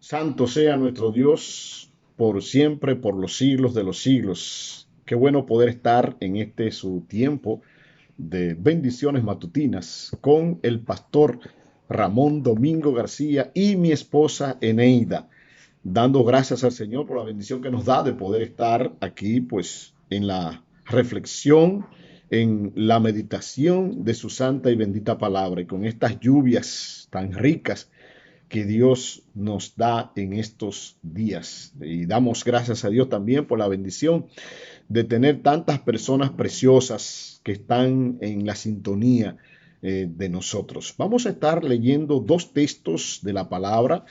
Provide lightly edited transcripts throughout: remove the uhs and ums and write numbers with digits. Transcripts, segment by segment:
Santo sea nuestro Dios por siempre, por los siglos de los siglos. Qué bueno poder estar en este su tiempo de bendiciones matutinas con el pastor Ramón Domingo García y mi esposa Eneida, dando gracias al Señor por la bendición que nos da de poder estar aquí, pues, en la reflexión, en la meditación de su santa y bendita palabra, y con estas lluvias tan ricas que Dios nos da en estos días. Y damos gracias a Dios también por la bendición de tener tantas personas preciosas que están en la sintonía de nosotros. Vamos a estar leyendo dos textos de la palabra.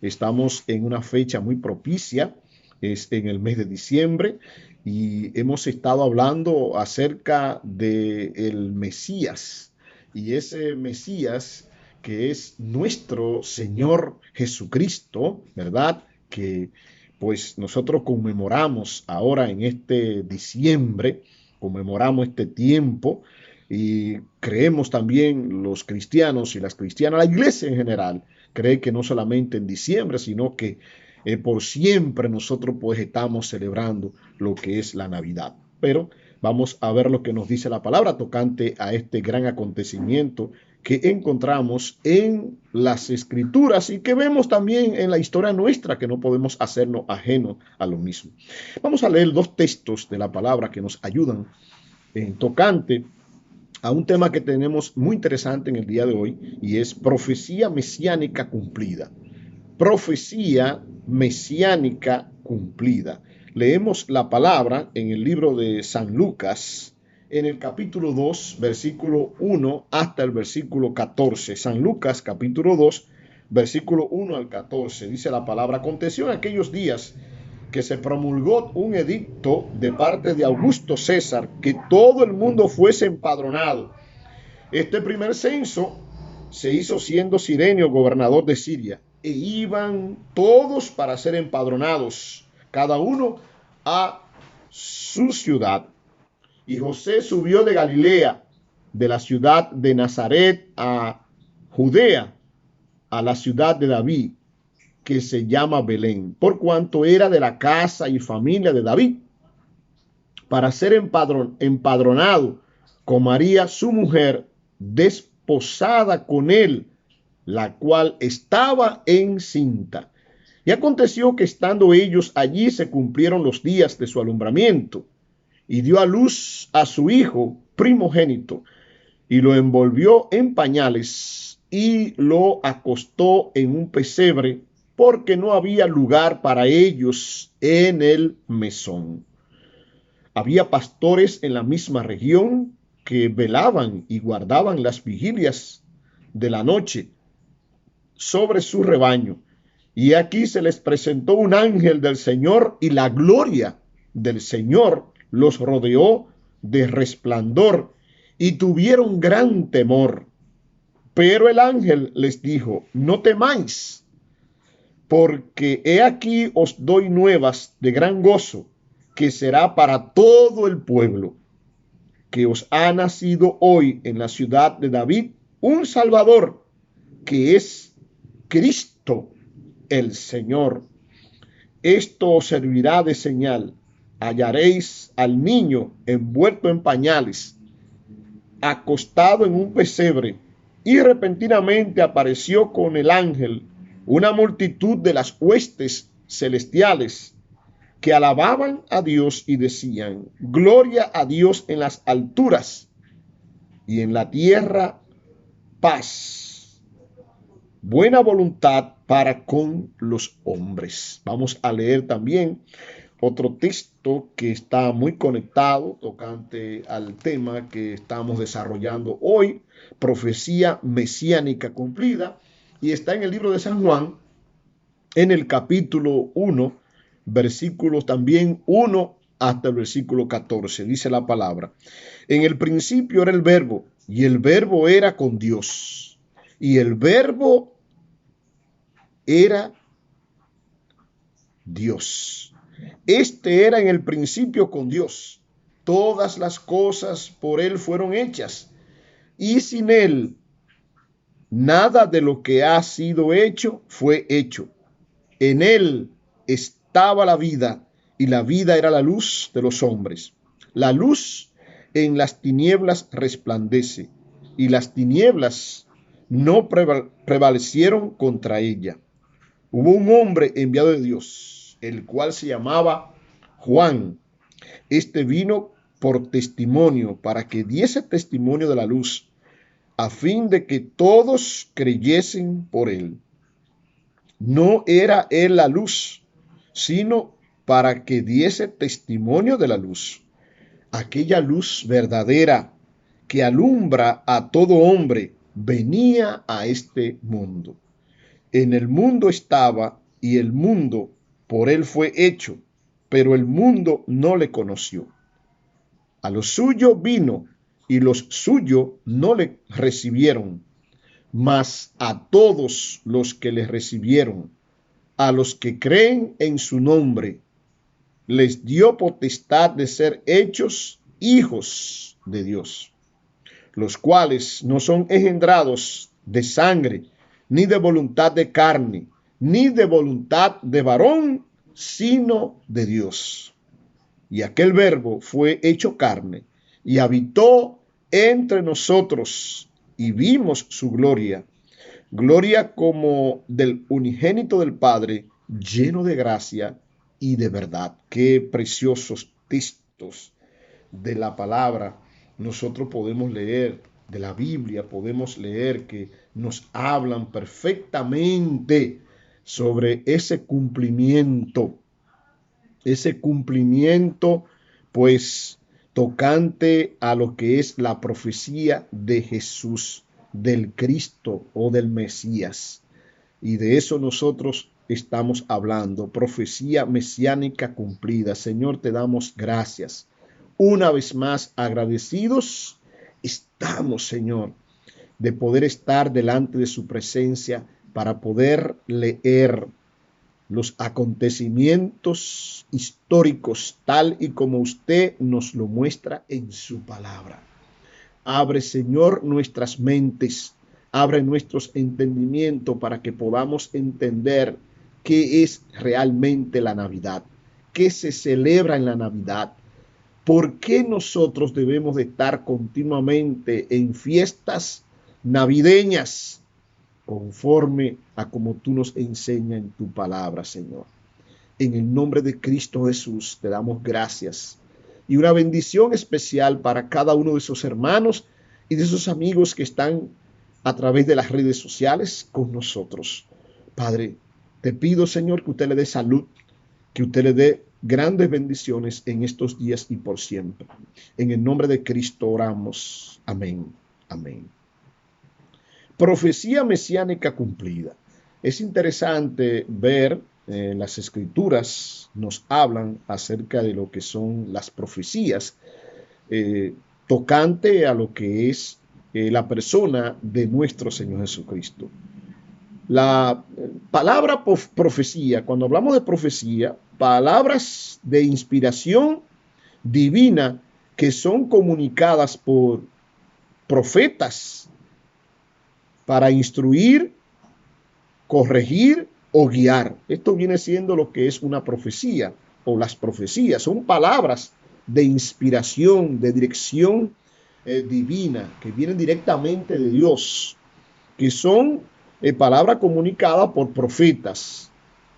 Estamos en una fecha muy propicia, es en el mes de diciembre, y hemos estado hablando acerca de el Mesías, y ese Mesías que es nuestro Señor Jesucristo, ¿verdad? Que pues nosotros conmemoramos ahora en este diciembre, conmemoramos este tiempo y creemos también los cristianos y las cristianas, la iglesia en general, cree que no solamente en diciembre, sino que por siempre nosotros pues estamos celebrando lo que es la Navidad. Pero vamos a ver lo que nos dice la palabra tocante a este gran acontecimiento que encontramos en las escrituras y que vemos también en la historia nuestra, que no podemos hacernos ajeno a lo mismo. Vamos a leer dos textos de la palabra que nos ayudan en tocante a un tema que tenemos muy interesante en el día de hoy, y es profecía mesiánica cumplida. Profecía mesiánica cumplida. Leemos la palabra en el libro de San Lucas, en el capítulo 2, versículo 1 hasta el versículo 14. San Lucas, capítulo 2, versículo 1 al 14. Dice la palabra: aconteció en aquellos días que se promulgó un edicto de parte de Augusto César que todo el mundo fuese empadronado. Este primer censo se hizo siendo Cirenio gobernador de Siria, e iban todos para ser empadronados, cada uno a su ciudad. Y José subió de Galilea, de la ciudad de Nazaret a Judea, a la ciudad de David, que se llama Belén, por cuanto era de la casa y familia de David, para ser empadronado con María, su mujer, desposada con él, la cual estaba encinta. Y aconteció que estando ellos allí se cumplieron los días de su alumbramiento, y dio a luz a su hijo primogénito, y lo envolvió en pañales, y lo acostó en un pesebre, porque no había lugar para ellos en el mesón. Había pastores en la misma región que velaban y guardaban las vigilias de la noche sobre su rebaño. Y aquí se les presentó un ángel del Señor, y la gloria del Señor los rodeó de resplandor, y tuvieron gran temor. Pero el ángel les dijo: no temáis, porque he aquí os doy nuevas de gran gozo, que será para todo el pueblo, que os ha nacido hoy en la ciudad de David un Salvador, que es Cristo el Señor. Esto os servirá de señal: hallaréis al niño envuelto en pañales, acostado en un pesebre. Y repentinamente apareció con el ángel una multitud de las huestes celestiales, que alababan a Dios y decían: gloria a Dios en las alturas, y en la tierra paz, buena voluntad para con los hombres. Vamos a leer también otro texto que está muy conectado tocante al tema que estamos desarrollando hoy, profecía mesiánica cumplida, y está en el libro de San Juan, en el capítulo 1, versículos también 1 hasta el versículo 14. Dice la palabra: en el principio era el verbo, y el verbo era con Dios, y el verbo era Dios. Este era en el principio con Dios. Todas las cosas por él fueron hechas, y sin él nada de lo que ha sido hecho fue hecho. En él estaba la vida, y la vida era la luz de los hombres. La luz en las tinieblas resplandece, y las tinieblas no prevalecieron contra ella. Hubo un hombre enviado de Dios, el cual se llamaba Juan. Este vino por testimonio, para que diese testimonio de la luz, a fin de que todos creyesen por él. No era él la luz, sino para que diese testimonio de la luz. Aquella luz verdadera que alumbra a todo hombre venía a este mundo. En el mundo estaba, y el mundo por él fue hecho, pero el mundo no le conoció. A lo suyo vino, y los suyos no le recibieron. Mas a todos los que le recibieron, a los que creen en su nombre, les dio potestad de ser hechos hijos de Dios, los cuales no son engendrados de sangre, ni de voluntad de carne, ni de voluntad de varón, sino de Dios. Y aquel verbo fue hecho carne, y habitó entre nosotros, y vimos su gloria, gloria como del unigénito del Padre, lleno de gracia y de verdad. Qué preciosos textos de la palabra nosotros podemos leer, de la Biblia podemos leer, que nos hablan perfectamente sobre ese cumplimiento, pues tocante a lo que es la profecía de Jesús, del Cristo o del Mesías. Y de eso nosotros estamos hablando, profecía mesiánica cumplida. Señor, te damos gracias. Una vez más agradecidos estamos, Señor, de poder estar delante de su presencia para poder leer los acontecimientos históricos tal y como usted nos lo muestra en su palabra. Abre, Señor, nuestras mentes, abre nuestros entendimientos para que podamos entender qué es realmente la Navidad, qué se celebra en la Navidad, por qué nosotros debemos de estar continuamente en fiestas navideñas, conforme a como tú nos enseñas en tu palabra, Señor. En el nombre de Cristo Jesús te damos gracias y una bendición especial para cada uno de esos hermanos y de esos amigos que están a través de las redes sociales con nosotros. Padre, te pido, Señor, que usted le dé salud, que usted le dé grandes bendiciones en estos días y por siempre. En el nombre de Cristo oramos. Amén. Amén. Profecía mesiánica cumplida. Es interesante ver, las escrituras nos hablan acerca de lo que son las profecías tocante a lo que es la persona de nuestro Señor Jesucristo. La palabra profecía, cuando hablamos de profecía, palabras de inspiración divina que son comunicadas por profetas para instruir, corregir o guiar. Esto viene siendo lo que es una profecía o las profecías. Son palabras de inspiración, de dirección divina, que vienen directamente de Dios, que son palabras comunicadas por profetas,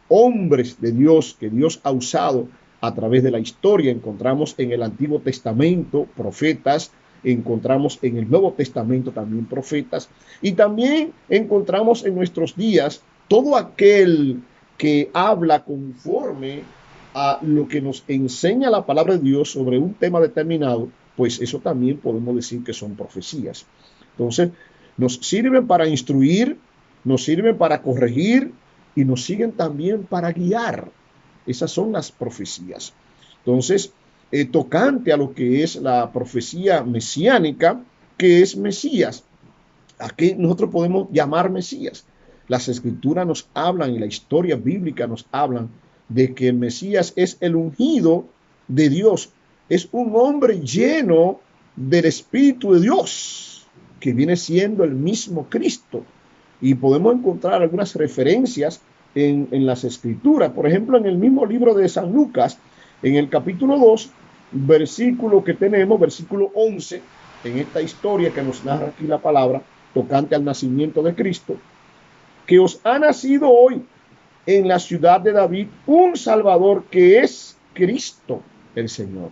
hombres de Dios que Dios ha usado a través de la historia. Encontramos en el Antiguo Testamento profetas, encontramos en el Nuevo Testamento también profetas, y también encontramos en nuestros días todo aquel que habla conforme a lo que nos enseña la palabra de Dios sobre un tema determinado, pues eso también podemos decir que son profecías. Entonces, nos sirven para instruir, nos sirven para corregir y nos siguen también para guiar. Esas son las profecías. Entonces, tocante a lo que es la profecía mesiánica, que es Mesías, ¿a qué nosotros podemos llamar Mesías? Las escrituras nos hablan y la historia bíblica nos hablan de que el Mesías es el ungido de Dios, es un hombre lleno del Espíritu de Dios, que viene siendo el mismo Cristo. Y podemos encontrar algunas referencias en las Escrituras. Por ejemplo, en el mismo libro de San Lucas, en el capítulo 2, versículo que tenemos, versículo 11, en esta historia que nos narra aquí la palabra, tocante al nacimiento de Cristo, que os ha nacido hoy en la ciudad de David un Salvador que es Cristo el Señor.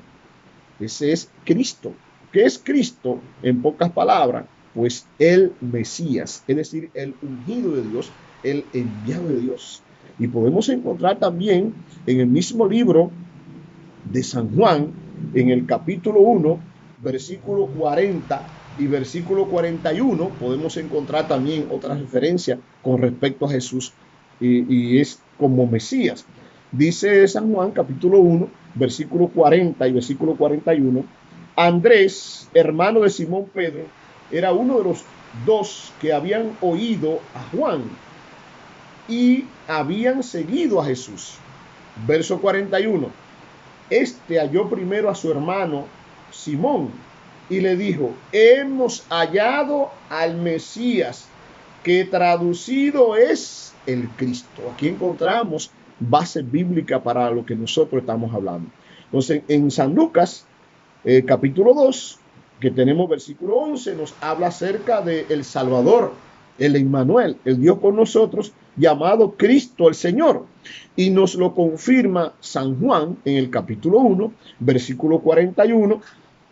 Ese es Cristo. ¿Qué es Cristo? En pocas palabras, pues el Mesías, es decir, el ungido de Dios, el enviado de Dios. Y podemos encontrar también en el mismo libro de San Juan, en el capítulo 1, versículo 40 y versículo 41, podemos encontrar también otra referencia con respecto a Jesús y es como Mesías. Dice San Juan, capítulo 1, versículo 40 y versículo 41, Andrés, hermano de Simón Pedro, era uno de los dos que habían oído a Juan y habían seguido a Jesús. Verso 41, este halló primero a su hermano Simón y le dijo, hemos hallado al Mesías, que traducido es el Cristo. Aquí encontramos base bíblica para lo que nosotros estamos hablando. Entonces, en San Lucas, capítulo 2, que tenemos versículo 11, nos habla acerca del Salvador, el Emmanuel, el Dios con nosotros, llamado Cristo el Señor. Y nos lo confirma San Juan en el capítulo 1, versículo 41,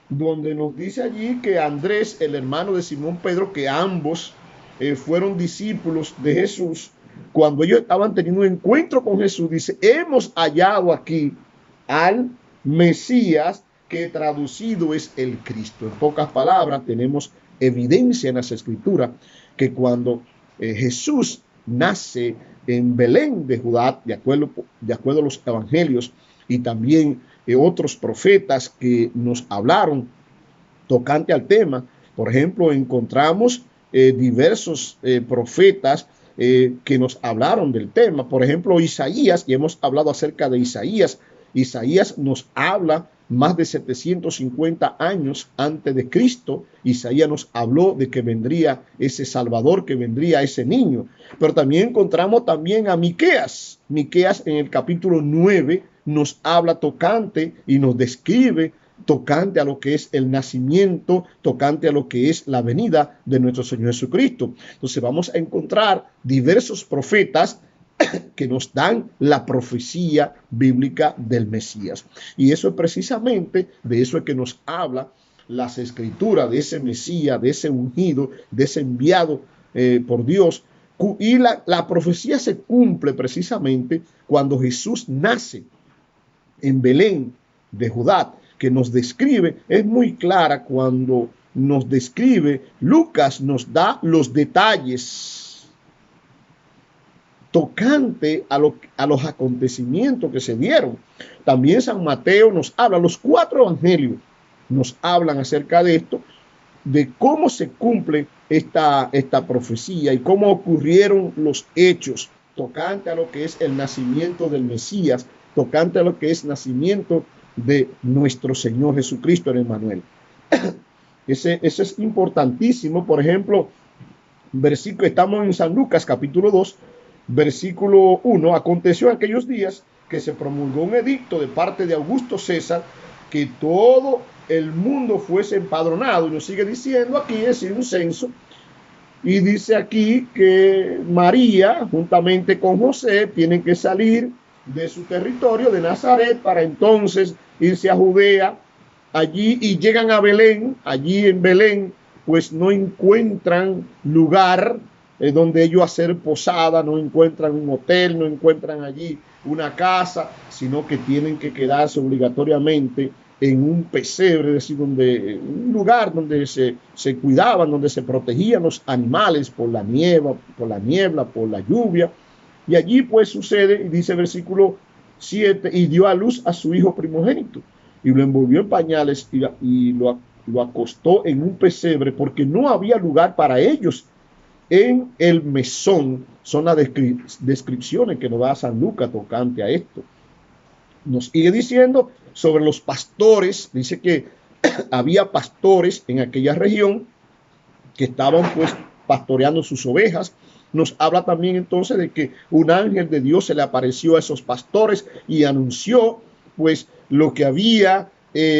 donde nos dice allí que Andrés, el hermano de Simón Pedro, que ambos fueron discípulos de Jesús, cuando ellos estaban teniendo un encuentro con Jesús, dice, hemos hallado aquí al Mesías, que traducido es el Cristo. En pocas palabras, tenemos evidencia en las Escrituras que cuando Jesús nace en Belén de Judá, de acuerdo a los evangelios y también otros profetas que nos hablaron tocante al tema. Por ejemplo, encontramos diversos profetas que nos hablaron del tema. Por ejemplo, Isaías, y hemos hablado acerca de Isaías. Isaías nos habla más de 750 años antes de Cristo. Isaías nos habló de que vendría ese Salvador, que vendría ese niño. Pero también encontramos también a Miqueas. Miqueas en el capítulo 9 nos habla tocante y nos describe tocante a lo que es el nacimiento, tocante a lo que es la venida de nuestro Señor Jesucristo. Entonces vamos a encontrar diversos profetas que nos dan la profecía bíblica del Mesías. Y eso es precisamente, de eso es que nos habla las Escrituras, de ese Mesías, de ese ungido, de ese enviado por Dios. Y la profecía se cumple precisamente cuando Jesús nace en Belén de Judá, que nos describe, es muy clara cuando nos describe, Lucas nos da los detalles tocante a los acontecimientos que se dieron. También San Mateo nos habla, los 4 evangelios nos hablan acerca de esto, de cómo se cumple esta profecía y cómo ocurrieron los hechos tocante a lo que es el nacimiento del Mesías, tocante a lo que es nacimiento de nuestro Señor Jesucristo, el Emmanuel. Ese es importantísimo. Por ejemplo, estamos en San Lucas capítulo 2, versículo 1. Aconteció en aquellos días que se promulgó un edicto de parte de Augusto César que todo el mundo fuese empadronado. Y nos sigue diciendo aquí, es un censo. Y dice aquí que María, juntamente con José, tienen que salir de su territorio de Nazaret para entonces irse a Judea allí, y llegan a Belén. Allí en Belén pues no encuentran lugar donde ellos hacer posada, no encuentran un hotel, no encuentran allí una casa, sino que tienen que quedarse obligatoriamente en un pesebre, es decir, un lugar donde se cuidaban, donde se protegían los animales por la niebla, por la lluvia. Y allí pues sucede, y dice el versículo 7, y dio a luz a su hijo primogénito, y lo envolvió en pañales y lo acostó en un pesebre, porque no había lugar para ellos en el mesón. Son las descripciones que nos da San Lucas tocante a esto. Nos sigue diciendo sobre los pastores. Dice que había pastores en aquella región que estaban pues pastoreando sus ovejas, nos habla también entonces de que un ángel de Dios se le apareció a esos pastores y anunció pues lo que había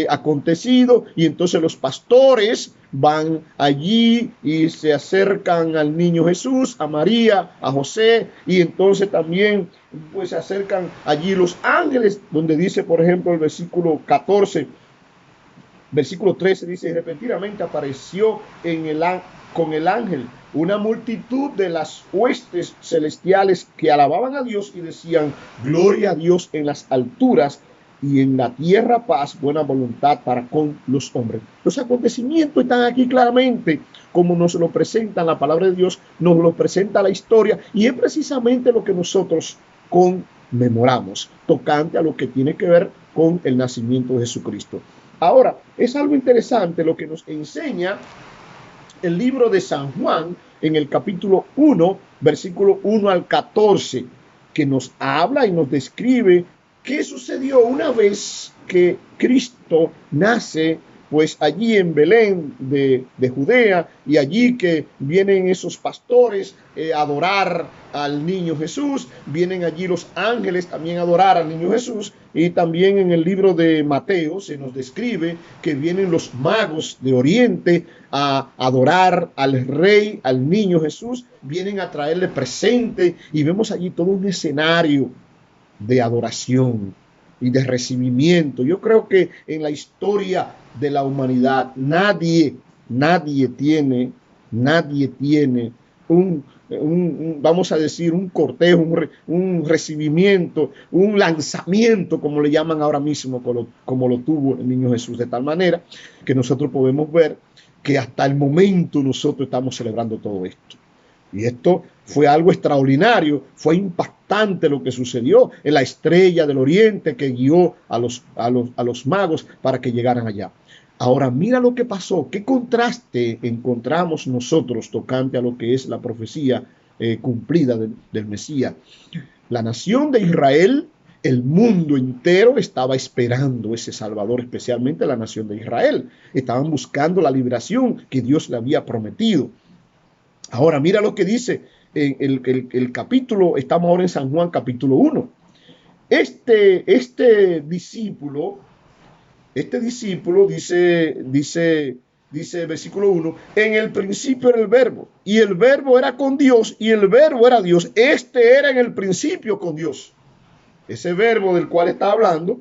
acontecido, y entonces los pastores van allí y se acercan al niño Jesús, a María, a José, y entonces también pues se acercan allí los ángeles, donde dice por ejemplo el versículo 14, versículo 13 dice: y repentinamente apareció con el ángel una multitud de las huestes celestiales que alababan a Dios y decían: gloria a Dios en las alturas y en la tierra paz, buena voluntad para con los hombres. Los acontecimientos están aquí claramente, como nos lo presenta la palabra de Dios, nos lo presenta la historia, y es precisamente lo que nosotros conmemoramos, tocante a lo que tiene que ver con el nacimiento de Jesucristo. Ahora, es algo interesante lo que nos enseña el libro de San Juan en el capítulo 1, versículo 1 al 14, que nos habla y nos describe qué sucedió una vez que Cristo nace, pues allí en Belén de Judea, y allí que vienen esos pastores a adorar al niño Jesús, vienen allí los ángeles también a adorar al niño Jesús, y también en el libro de Mateo se nos describe que vienen los magos de Oriente a adorar al rey, al niño Jesús, vienen a traerle presente, y vemos allí todo un escenario de adoración y de recibimiento. Yo creo que en la historia de la humanidad nadie tiene vamos a decir, un cortejo, un recibimiento, un lanzamiento, como le llaman ahora mismo, como lo tuvo el niño Jesús, de tal manera que nosotros podemos ver que hasta el momento nosotros estamos celebrando todo esto. Y esto fue algo extraordinario, fue impactante lo que sucedió en la estrella del oriente que guió a los magos para que llegaran allá. Ahora mira lo que pasó, qué contraste encontramos nosotros tocante a lo que es la profecía cumplida del Mesías. La nación de Israel, el mundo entero estaba esperando ese Salvador, especialmente la nación de Israel. Estaban buscando la liberación que Dios le había prometido. Ahora mira lo que dice el capítulo, estamos ahora en San Juan capítulo 1. Este discípulo dice el versículo 1, en el principio era el verbo, y el verbo era con Dios, y el verbo era Dios. Este era en el principio con Dios. Ese verbo del cual está hablando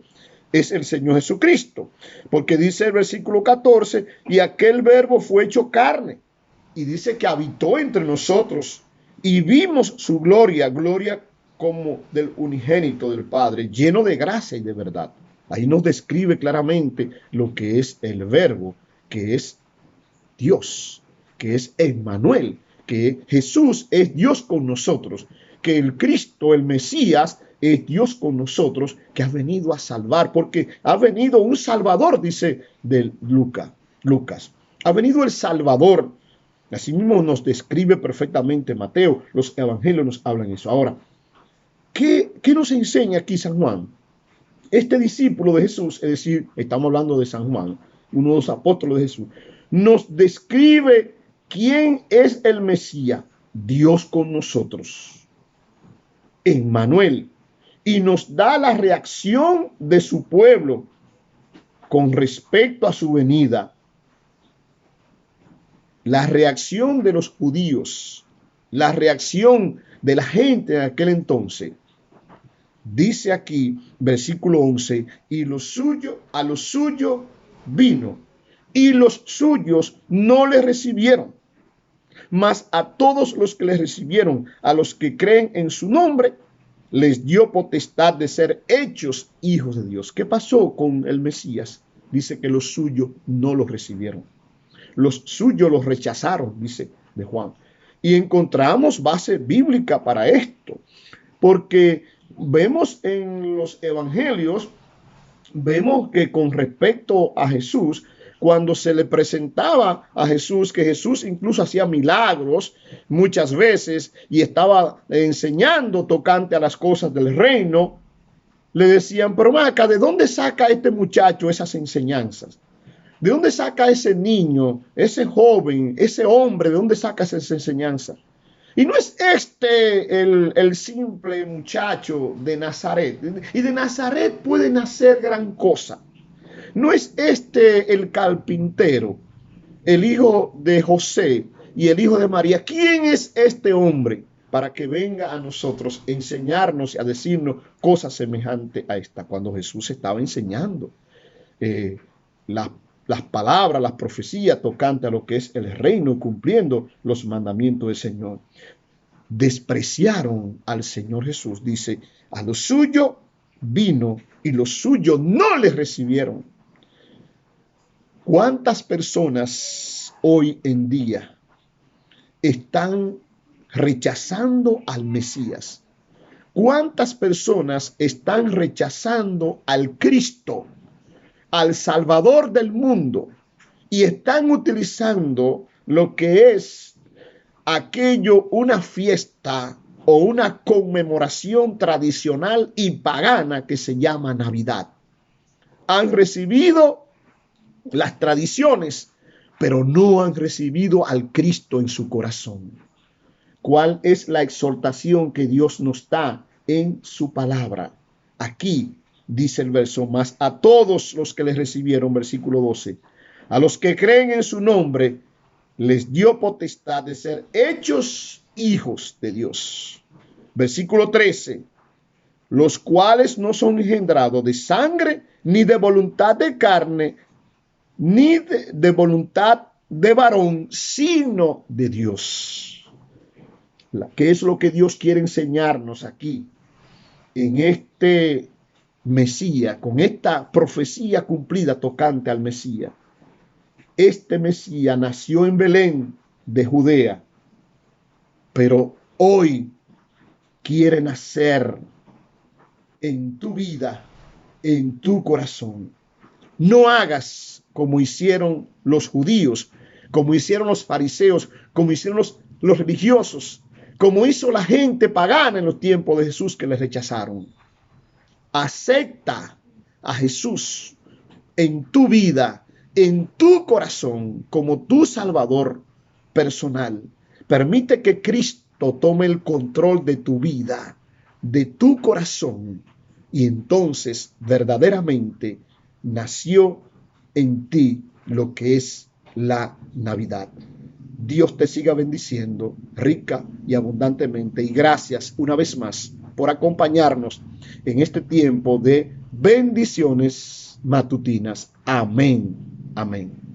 es el Señor Jesucristo, porque dice el versículo 14, y aquel verbo fue hecho carne, y dice que habitó entre nosotros, y vimos su gloria como del unigénito del Padre, lleno de gracia y de verdad. Ahí nos describe claramente lo que es el verbo, que es Dios, que es Emmanuel, que Jesús es Dios con nosotros, que el Cristo, el Mesías, es Dios con nosotros, que ha venido a salvar, porque ha venido un Salvador, dice de Lucas. Ha venido el Salvador. Así mismo nos describe perfectamente Mateo, los evangelios nos hablan eso. Ahora, ¿qué nos enseña aquí San Juan? Este discípulo de Jesús, es decir, estamos hablando de San Juan, uno de los apóstoles de Jesús, nos describe quién es el Mesías, Dios con nosotros, Emmanuel, y nos da la reacción de su pueblo con respecto a su venida. La reacción de los judíos, la reacción de la gente en aquel entonces. Dice aquí, versículo 11, y a lo suyo vino, y los suyos no le recibieron. Mas a todos los que le recibieron, a los que creen en su nombre, les dio potestad de ser hechos hijos de Dios. ¿Qué pasó con el Mesías? Dice que los suyos no lo recibieron. Los suyos los rechazaron, dice de Juan. Y encontramos base bíblica para esto, porque vemos en los evangelios, vemos que con respecto a Jesús, cuando se le presentaba a Jesús, que Jesús incluso hacía milagros muchas veces y estaba enseñando tocante a las cosas del reino, le decían, pero Maca, ¿de dónde saca este muchacho esas enseñanzas? ¿De dónde saca ese niño, ese joven, ese hombre, de dónde saca esa enseñanza? Y no es este el simple muchacho de Nazaret. Y de Nazaret puede nacer gran cosa. No es este el carpintero, el hijo de José y el hijo de María. ¿Quién es este hombre para que venga a nosotros a enseñarnos y a decirnos cosas semejantes a esta? Cuando Jesús estaba enseñando eh, las, las palabras, las profecías tocantes a lo que es el reino, cumpliendo los mandamientos del Señor. Despreciaron al Señor Jesús. Dice, a lo suyo vino y los suyos no le recibieron. ¿Cuántas personas hoy en día están rechazando al Mesías? ¿Cuántas personas están rechazando al Cristo, al Salvador del mundo, y están utilizando lo que es aquello, una fiesta o una conmemoración tradicional y pagana que se llama Navidad? Han recibido las tradiciones, pero no han recibido al Cristo en su corazón. ¿Cuál es la exhortación que Dios nos da en su palabra? Aquí dice el verso, más a todos los que les recibieron, versículo 12, a los que creen en su nombre, les dio potestad de ser hechos hijos de Dios. Versículo 13, los cuales no son engendrados de sangre, ni de voluntad de carne, ni de voluntad de varón, sino de Dios. ¿Qué es lo que Dios quiere enseñarnos aquí? En este Mesías, con esta profecía cumplida tocante al Mesías. Este Mesías nació en Belén de Judea, pero hoy quiere nacer en tu vida, en tu corazón. No hagas como hicieron los judíos, como hicieron los fariseos, como hicieron los religiosos, como hizo la gente pagana en los tiempos de Jesús que le rechazaron. Acepta a Jesús en tu vida, en tu corazón, como tu Salvador personal. Permite que Cristo tome el control de tu vida, de tu corazón, y entonces verdaderamente nació en ti lo que es la Navidad. Dios te siga bendiciendo rica y abundantemente, y gracias una vez más por acompañarnos en este tiempo de bendiciones matutinas. Amén. Amén.